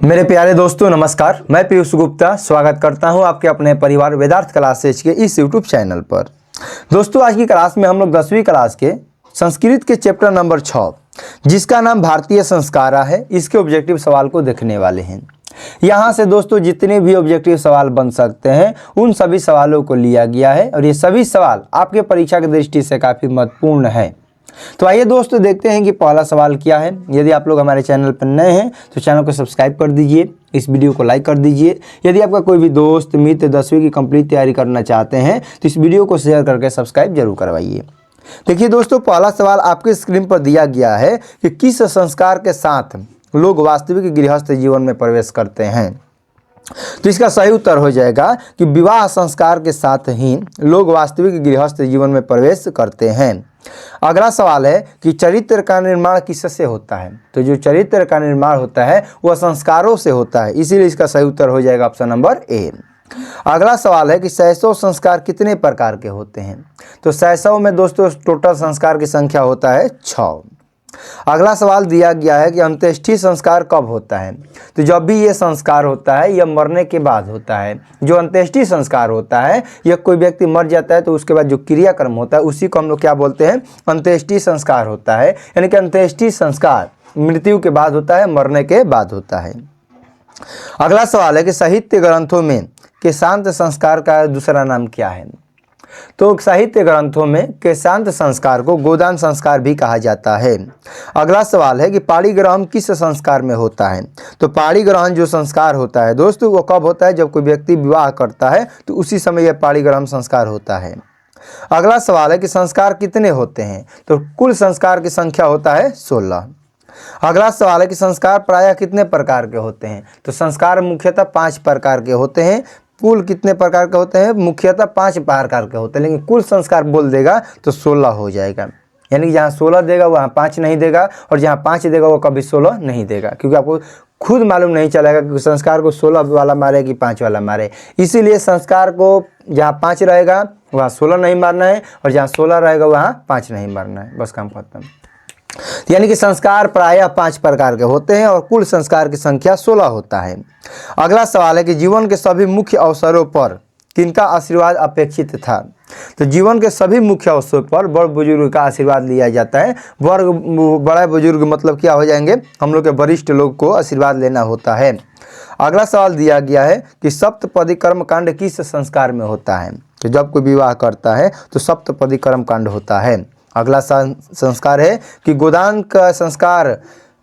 मेरे प्यारे दोस्तों नमस्कार। मैं पीयूष गुप्ता स्वागत करता हूं आपके अपने परिवार वेदार्थ क्लासेज के इस यूट्यूब चैनल पर। दोस्तों आज की क्लास में हम लोग 10वीं क्लास के संस्कृत के चैप्टर नंबर 6 जिसका नाम भारतीय संस्कारा है, इसके ऑब्जेक्टिव सवाल को देखने वाले हैं। यहाँ से दोस्तों जितने भी ऑब्जेक्टिव सवाल बन सकते हैं उन सभी सवालों को लिया गया है और ये सभी सवाल आपके परीक्षा की दृष्टि से काफ़ी महत्वपूर्ण है। तो आइए दोस्तों देखते हैं कि पहला सवाल क्या है। यदि आप लोग हमारे चैनल पर नए हैं तो चैनल को सब्सक्राइब कर दीजिए, इस वीडियो को लाइक कर दीजिए। यदि आपका कोई भी दोस्त मित्र 10वीं की कंप्लीट तैयारी करना चाहते हैं तो इस वीडियो को शेयर करके सब्सक्राइब जरूर करवाइए। देखिए दोस्तों, पहला सवाल आपके स्क्रीन पर दिया गया है कि किस संस्कार के साथ लोग वास्तविक गृहस्थ जीवन में प्रवेश करते हैं। तो इसका सही उत्तर हो जाएगा कि विवाह संस्कार के साथ ही लोग वास्तविक गृहस्थ जीवन में प्रवेश करते हैं। अगला सवाल है कि चरित्र का निर्माण किससे होता है। तो जो चरित्र का निर्माण होता है वह संस्कारों से होता है, इसीलिए इसका सही उत्तर हो जाएगा ऑप्शन नंबर ए। अगला सवाल है कि शैशव संस्कार कितने प्रकार के होते हैं। तो शैशव में दोस्तों टोटल संस्कार की संख्या होता है 6। अगला सवाल दिया गया है कि अंत्येष्टि संस्कार कब होता है। तो जब भी ये संस्कार होता है यह मरने के बाद होता है। जो अंत्येष्टि संस्कार होता है यह कोई व्यक्ति मर जाता है तो उसके बाद जो क्रियाक्रम होता है उसी को हम लोग क्या बोलते हैं, अंत्येष्टि संस्कार होता है। यानी कि अंत्येष्टि संस्कार मृत्यु के बाद होता है, मरने के बाद होता है। अगला सवाल है कि साहित्य ग्रंथों में केशांत संस्कार का दूसरा नाम क्या है। तो साहित्य ग्रंथों में केशांत संस्कार को गोदान संस्कार भी कहा जाता है। अगला सवाल है कि पाणिग्रहण किस संस्कार में होता है। तो पाणिग्रहण जो संस्कार होता है दोस्तों वो कब होता है, जब कोई व्यक्ति विवाह करता है तो उसी समय यह पाणिग्रहण संस्कार होता है। अगला सवाल है कि संस्कार कितने होते हैं। तो कुल संस्कार की संख्या होता है 16। अगला सवाल है कि संस्कार प्रायः कितने प्रकार के होते हैं। तो संस्कार मुख्यतः 5 प्रकार के होते हैं। कुल कितने प्रकार के होते हैं, मुख्यतः 5 प्रकार के होते हैं, लेकिन कुल संस्कार बोल देगा तो 16 हो जाएगा। यानी कि जहाँ 16 देगा वहाँ 5 नहीं देगा और जहाँ 5 देगा वो कभी 16 नहीं देगा, क्योंकि आपको खुद मालूम नहीं चलेगा कि संस्कार को 16 वाला मारे कि 5 वाला मारे। इसीलिए संस्कार को जहाँ 5 रहेगा वहाँ 16 नहीं मारना है और जहाँ 16 रहेगा वहाँ 5 नहीं मारना है, बस काम खत्म। यानी कि संस्कार प्रायः 5 प्रकार के होते हैं और कुल संस्कार की संख्या 16 होता है। अगला सवाल है कि जीवन के सभी मुख्य अवसरों पर किनका आशीर्वाद अपेक्षित था। तो जीवन के सभी मुख्य अवसरों पर बड़ बुजुर्ग का आशीर्वाद लिया जाता है। बड़ा बुजुर्ग मतलब क्या हो जाएंगे, हम लोग के वरिष्ठ लोग को आशीर्वाद लेना होता है। अगला सवाल दिया गया है कि सप्तपदी कर्मकांड किस संस्कार में होता है। तो जब कोई विवाह करता है तो सप्तपदी कर्मकांड होता है। अगला संस्कार है कि गोदान का संस्कार,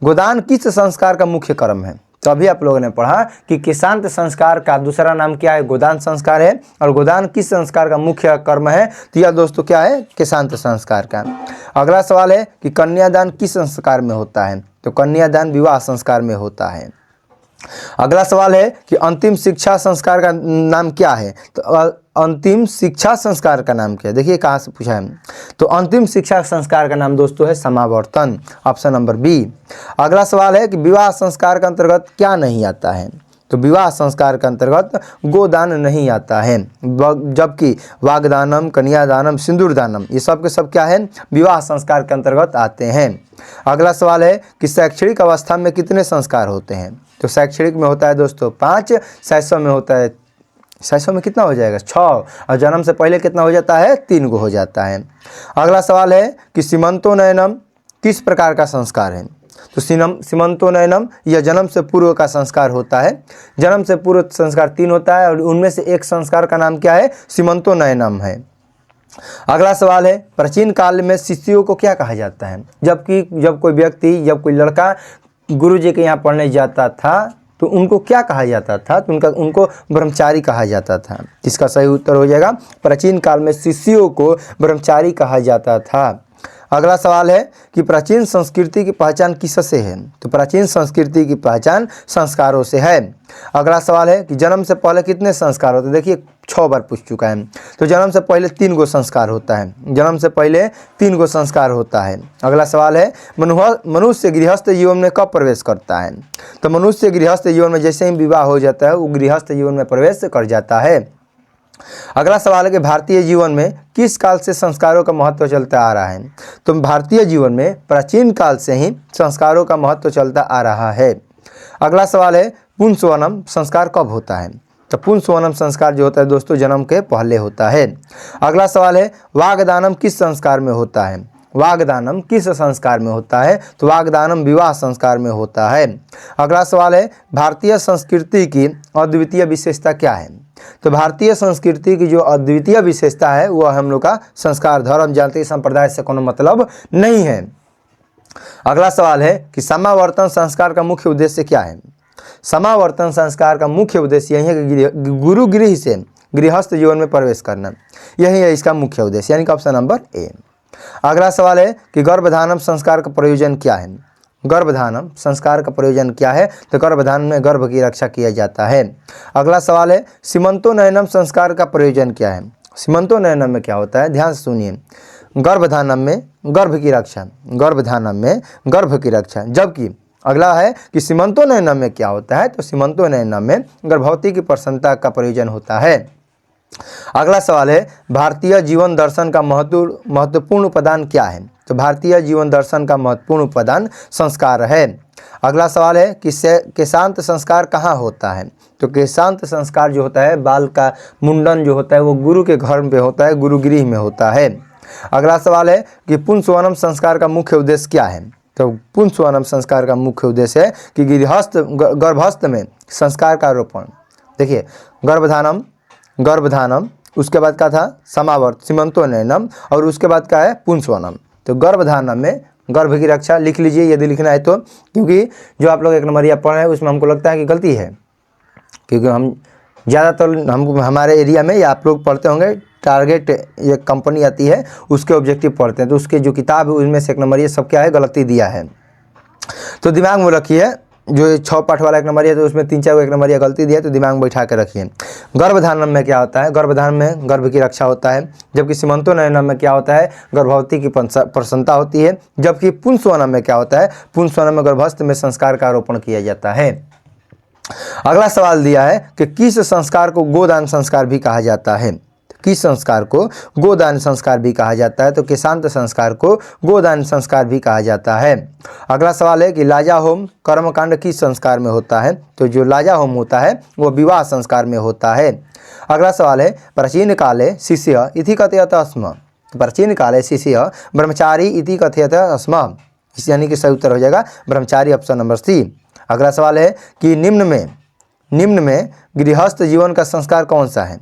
गोदान किस संस्कार का मुख्य कर्म है। तो अभी आप लोगों ने पढ़ा कि केशांत संस्कार का दूसरा नाम क्या है, गोदान संस्कार है, और गोदान किस संस्कार का मुख्य कर्म है। तो यह दोस्तों क्या है, केशांत संस्कार का। अगला सवाल है कि कन्यादान किस संस्कार में होता है। तो कन्यादान विवाह संस्कार में होता है। अगला सवाल है कि अंतिम शिक्षा संस्कार का नाम क्या है। तो अंतिम शिक्षा संस्कार का नाम क्या है, देखिए कहाँ से पूछा है। तो अंतिम शिक्षा संस्कार का नाम दोस्तों है समावर्तन, ऑप्शन नंबर बी। अगला सवाल है कि विवाह संस्कार के अंतर्गत क्या नहीं आता है। तो विवाह संस्कार के अंतर्गत गोदान नहीं आता है, जबकि वागदानम, कन्यादानम, सिंदूरदानम ये सब के सब क्या है, विवाह संस्कार के अंतर्गत आते हैं। अगला सवाल है कि शैक्षणिक अवस्था में कितने संस्कार होते हैं। तो शैक्षणिक में होता है दोस्तों 5, शैशव में होता है, शैशव में कितना हो जाएगा 6, और जन्म से पहले कितना हो जाता है 3 हो जाता है। अगला सवाल है कि सीमंतोनयनम किस प्रकार का संस्कार है। तो सीमंतोनयनम यह जन्म से पूर्व का संस्कार होता है। जन्म से पूर्व संस्कार 3 होता है और उनमें से एक संस्कार का नाम क्या है, सीमंतोनयनम है। अगला सवाल है प्राचीन काल में शिष्यों को क्या कहा जाता है। जब कोई व्यक्ति, जब कोई लड़का गुरु जी के यहाँ पढ़ने जाता था तो उनको क्या कहा जाता था। तो उनको ब्रह्मचारी कहा जाता था। इसका सही उत्तर हो जाएगा प्राचीन काल में शिष्यों को ब्रह्मचारी कहा जाता था। अगला सवाल है कि प्राचीन संस्कृति की पहचान किससे है। तो प्राचीन संस्कृति की पहचान संस्कारों से है। अगला सवाल है कि जन्म से पहले कितने संस्कार होते हैं। देखिए 6 बार पूछ चुका है। तो जन्म से पहले 3 गो संस्कार होता है, जन्म से पहले 3 गो संस्कार होता है। अगला सवाल है मनुष्य गृहस्थ जीवन में कब प्रवेश करता है। तो मनुष्य गृहस्थ जीवन में जैसे ही विवाह हो जाता है वो गृहस्थ जीवन में प्रवेश कर जाता है। अगला सवाल है कि भारतीय जीवन में किस काल से संस्कारों का महत्व चलता आ रहा है। तो भारतीय जीवन में प्राचीन काल से ही संस्कारों का महत्व चलता आ रहा है। अगला सवाल है पुंसवनम संस्कार कब होता है? तो पुंसवनम संस्कार जो होता है दोस्तों जन्म के पहले होता है। अगला सवाल है वागदानम किस संस्कार में होता है? वागदानम किस संस्कार में होता है? तो वागदानम विवाह संस्कार में होता है। अगला सवाल है भारतीय संस्कृति की अद्वितीय विशेषता क्या है? तो भारतीय संस्कृति की जो अद्वितीय विशेषता है वह हम लोग का संस्कार, धर्म, जाति, संप्रदाय से कोनो मतलब नहीं है। अगला सवाल है कि समावर्तन संस्कार का मुख्य उद्देश्य क्या है? समावर्तन संस्कार का मुख्य उद्देश्य यही है कि गुरु गृह से गृहस्थ जीवन में प्रवेश करना, यही है इसका मुख्य उद्देश्य, यानी कि ऑप्शन नंबर ए। अगला सवाल है कि गर्भधानम संस्कार का प्रयोजन क्या है? गर्भधानम संस्कार का प्रयोजन क्या है? तो गर्भधान में गर्भ की रक्षा किया जाता है। अगला सवाल है सीमंतोनयनम संस्कार का प्रयोजन क्या है? सीमंतोनयनम में क्या होता है? ध्यान से सुनिए, गर्भधानम में गर्भ की रक्षा, गर्भधानम में गर्भ की रक्षा, जबकि अगला है कि सीमंतोनयनम में क्या होता है? तो सीमंतोनयनम में गर्भवती की प्रसन्नता का प्रयोजन होता है। अगला सवाल है भारतीय जीवन दर्शन का महत्वपूर्ण उपादान क्या है? तो भारतीय जीवन दर्शन का महत्वपूर्ण उपादान संस्कार है। अगला सवाल है कि केशांत संस्कार कहाँ होता है? तो केशांत संस्कार जो होता है, बाल का मुंडन जो होता है वो गुरु के घर में होता है, गुरु गृह में होता है। अगला सवाल है कि पुंसवनम संस्कार का मुख्य उद्देश्य क्या है? तो पुंसवनम संस्कार का मुख्य उद्देश्य है कि गर्भस्थ में संस्कार का रोपण। देखिए गर्भधानम, उसके बाद क्या था? समावर्त, सीमंतोनयनम, और उसके बाद क्या है? पुंसवनम। तो गर्भधानम में गर्भ की रक्षा लिख लीजिए यदि लिखना है तो, क्योंकि जो आप लोग एक नंबरिया पढ़ रहे हैं उसमें हमको लगता है कि गलती है, क्योंकि हम ज़्यादातर हमारे एरिया में या आप लोग पढ़ते होंगे टारगेट ये कंपनी आती है उसके ऑब्जेक्टिव पढ़ते हैं, तो उसके जो किताब है उसमें से एक नंबर ये सब क्या है? गलती दिया है। तो दिमाग में रखिए, जो 6 पाठ वाला एक नंबर है तो उसमें 3-4 एक नंबर गलती दिया है, तो दिमाग में बैठा के रखिए। गर्भधानम में क्या होता है? गर्भधान में गर्भ की रक्षा होता है, जबकि सीमंतोनयनम में क्या होता है? गर्भवती की प्रसन्नता होती है। जबकि पुंसवनम में क्या होता है? पुंसवनम में गर्भस्थ में संस्कार का आरोपण किया जाता है। अगला सवाल दिया है कि किस संस्कार को गोदान संस्कार भी कहा जाता है? किस संस्कार को गोदान संस्कार भी कहा जाता है? तो केशांत संस्कार को गोदान संस्कार भी कहा जाता है। अगला सवाल है कि लाजा होम कर्मकांड किस संस्कार में होता है? तो जो लाजा होम होता है वो विवाह संस्कार में होता है। अगला सवाल है प्राचीन काले शिष्य इति कथयत स्म। प्राचीन काले शिष्य ब्रह्मचारी इति कथयत स्म, यानी कि सही उत्तर हो जाएगा ब्रह्मचारी, ऑप्शन नंबर सी। अगला सवाल है कि निम्न में गृहस्थ जीवन का संस्कार कौन सा है?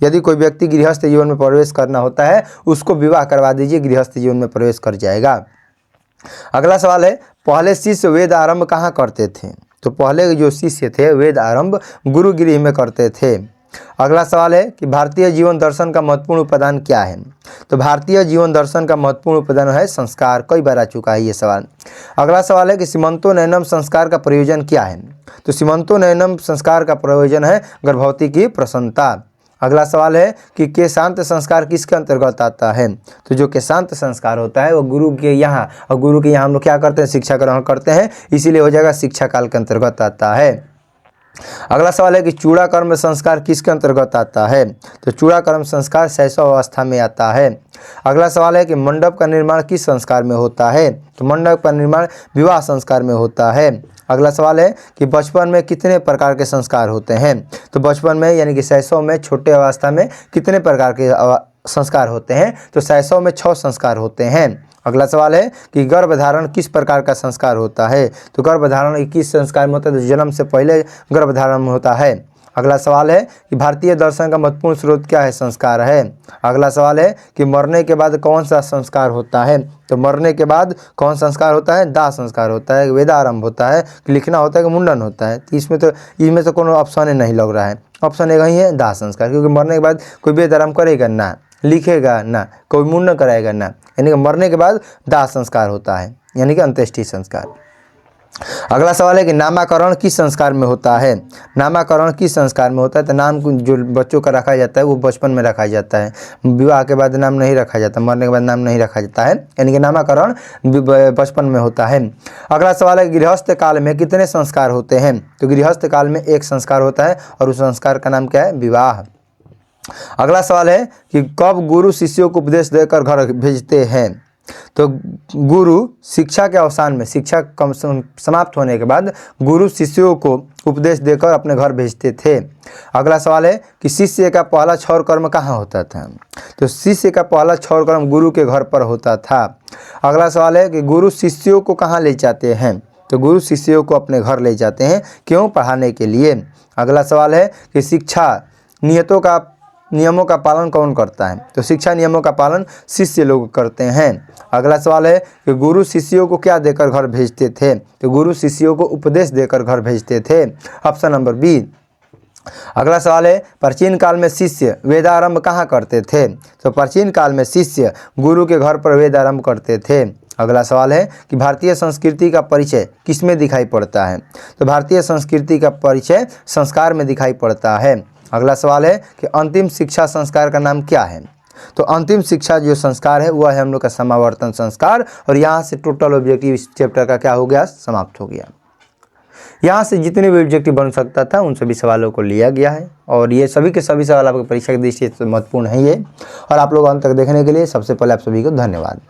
यदि कोई व्यक्ति गृहस्थ जीवन में प्रवेश करना होता है उसको विवाह करवा दीजिए, गृहस्थ जीवन में प्रवेश कर जाएगा। अगला सवाल है पहले शिष्य वेद आरंभ कहाँ करते थे? तो पहले जो शिष्य थे वेद आरंभ गुरु गृह में करते थे। अगला सवाल है कि भारतीय जीवन दर्शन का महत्वपूर्ण उपादान क्या है? तो भारतीय जीवन दर्शन का महत्वपूर्ण उपादान है संस्कार, कई बार आ चुका है ये सवाल। अगला सवाल है कि सीमंतोनयनम संस्कार का प्रयोजन क्या है? तो सीमंतोनयनम संस्कार का प्रयोजन है गर्भवती की प्रसन्नता। अगला सवाल है कि केशांत संस्कार किसके अंतर्गत आता है? तो जो केशांत संस्कार होता है वो गुरु के यहाँ, और गुरु के यहाँ हम लोग क्या करते हैं? शिक्षा ग्रहण करते हैं, इसीलिए हो जाएगा शिक्षा काल के अंतर्गत आता है। अगला सवाल है कि चूड़ाकर्म संस्कार किसके अंतर्गत आता है? तो चूड़ाकर्म संस्कार शैशव अवस्था में आता है। अगला सवाल है कि मंडप का निर्माण किस संस्कार में होता है? तो मंडप का निर्माण विवाह संस्कार में होता है। अगला सवाल है कि बचपन में कितने प्रकार के संस्कार होते हैं? तो बचपन में यानी कि शैशव में, छोटे अवस्था में कितने प्रकार के संस्कार होते हैं? तो शैशव में 6 संस्कार होते हैं। अगला सवाल है कि गर्भधारण किस प्रकार का संस्कार होता है? तो गर्भधारण 21 संस्कार में होता है, तो जन्म से पहले गर्भधारण होता है। अगला सवाल है कि भारतीय दर्शन का महत्वपूर्ण स्रोत क्या है? संस्कार है। अगला सवाल है कि मरने के बाद कौन सा संस्कार होता है? तो मरने के बाद कौन संस्कार होता है? दाह संस्कार होता है, वेदारंभ होता है, लिखना होता है कि मुंडन होता है। तो इसमें तो कोनो ऑप्शन नहीं लग रहा है, ऑप्शन एक ही है दाह संस्कार, क्योंकि मरने के बाद कोई वेदारंभ करेगा ना, लिखेगा ना, कोई मुंडन कराएगा ना, यानी कि मरने के बाद दाह संस्कार होता है, यानी कि अंत्येष्टि संस्कार। अगला सवाल है कि नामकरण किस संस्कार में होता है? नामकरण किस संस्कार में होता है? तो नाम जो बच्चों का रखा जाता है वो बचपन में रखा जाता है, विवाह के बाद नाम नहीं रखा जाता, मरने के बाद नाम नहीं रखा जाता है, यानी कि नामकरण बचपन में होता है। अगला सवाल है गृहस्थ काल में कितने संस्कार होते हैं? तो गृहस्थ काल में 1 संस्कार होता है और उस संस्कार का नाम क्या है? विवाह। अगला सवाल है कि कब गुरु शिष्यों को उपदेश देकर घर भेजते हैं? तो गुरु शिक्षा के अवसान में, शिक्षा कम समाप्त होने के बाद गुरु शिष्यों को उपदेश देकर अपने घर भेजते थे। अगला सवाल है कि शिष्य का पहला क्षौर कर्म कहाँ होता था? तो शिष्य का पहला क्षौर कर्म गुरु के घर पर होता था। अगला सवाल है कि गुरु शिष्यों को कहाँ ले जाते हैं? तो गुरु शिष्यों को अपने घर ले जाते हैं, क्यों? पढ़ाने के लिए। अगला सवाल है कि शिक्षा नियमों का पालन कौन करता है? तो शिक्षा नियमों का पालन शिष्य लोग करते हैं। अगला सवाल है कि गुरु शिष्यों को क्या देकर घर भेजते थे? तो गुरु शिष्यों को उपदेश देकर घर भेजते थे। Option number B. अगला सवाल है प्राचीन काल में शिष्य वेदारंभ कहाँ करते थे? तो प्राचीन काल में शिष्य गुरु के घर पर वेदारंभ करते थे। अगला सवाल है कि भारतीय संस्कृति का परिचय किसमें दिखाई पड़ता है? तो भारतीय संस्कृति का परिचय संस्कार में दिखाई पड़ता है। अगला सवाल है कि अंतिम शिक्षा संस्कार का नाम क्या है? तो अंतिम शिक्षा जो संस्कार है वह है हम लोग का समावर्तन संस्कार। और यहाँ से टोटल ऑब्जेक्टिव इस चैप्टर का क्या हो गया? समाप्त हो गया। यहाँ से जितने भी ऑब्जेक्टिव बन सकता था उन सभी सवालों को लिया गया है और ये सभी के सभी सवाल आपकी परीक्षा की दृष्टि से महत्वपूर्ण है ये। और आप लोग अंत तक देखने के लिए सबसे पहले आप सभी को धन्यवाद।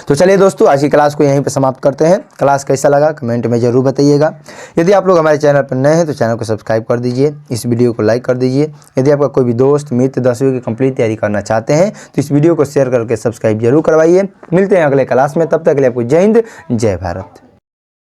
तो चलिए दोस्तों, आज की क्लास को यहीं पर समाप्त करते हैं। क्लास कैसा लगा कमेंट में ज़रूर बताइएगा। यदि आप लोग हमारे चैनल पर नए हैं तो चैनल को सब्सक्राइब कर दीजिए, इस वीडियो को लाइक कर दीजिए। यदि आपका कोई भी दोस्त मित्र 10वीं की कंप्लीट तैयारी करना चाहते हैं तो इस वीडियो को शेयर करके सब्सक्राइब जरूर करवाइए। मिलते हैं अगले क्लास में, तब तक के लिए आपको जय हिंद, जय भारत।